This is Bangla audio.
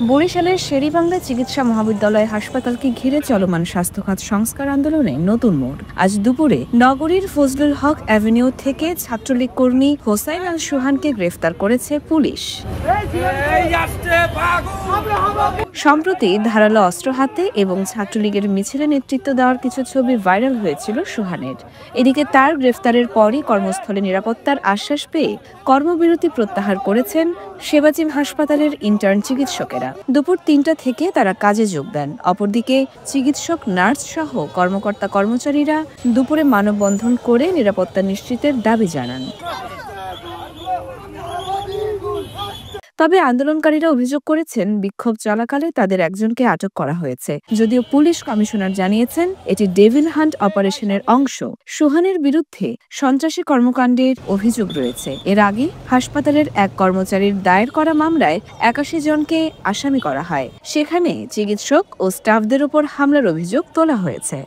বরিশালের শেরেবাংলা চিকিৎসা মহাবিদ্যালয় হাসপাতালকে ঘিরে চলমান স্বাস্থ্যখাত সংস্কার আন্দোলনে নতুন মোড়। আজ দুপুরে নগরীর ফজলুল হক অ্যাভিনিউ থেকে ছাত্রলীগ কর্মী হোসাইন আল সুহানকে গ্রেফতার করেছে পুলিশ। সম্প্রতি ধারালো অস্ত্র হাতে এবং ছাত্রলীগের মিছিলে নেতৃত্ব দেওয়ার কিছু ছবি ভাইরাল হয়েছিল সুহানের। এদিকে তার গ্রেফতারের পরই কর্মস্থলে নিরাপত্তার আশ্বাস পেয়ে কর্মবিরতি প্রত্যাহার করেছেন সেবাজিম হাসপাতালের ইন্টার্ন চিকিৎসকেরা। দুপুর ৩টা থেকে তারা কাজে যোগ দেন। অপরদিকে চিকিৎসক, নার্স সহ কর্মকর্তা-কর্মচারীরা দুপুরে মানববন্ধন করে নিরাপত্তা নিশ্চিতের দাবি জানান। তবে আন্দোলনকারীরা অভিযোগ করেছেন, বিক্ষোভ চলাকালে তাদের একজনকে আটক করা হয়েছে। যদিও পুলিশ কমিশনার জানিয়েছেন এটি ডেভিল হান্ট অপারেশনের অংশ। সুহানের বিরুদ্ধে সন্ত্রাসী কর্মকাণ্ডের অভিযোগ রয়েছে। এর আগে হাসপাতালের এক কর্মচারীর দায়ের করা মামলায় ৮১ জনকে আসামি করা হয়। সেখানে চিকিৎসক ও স্টাফদের উপর হামলার অভিযোগ তোলা হয়েছে।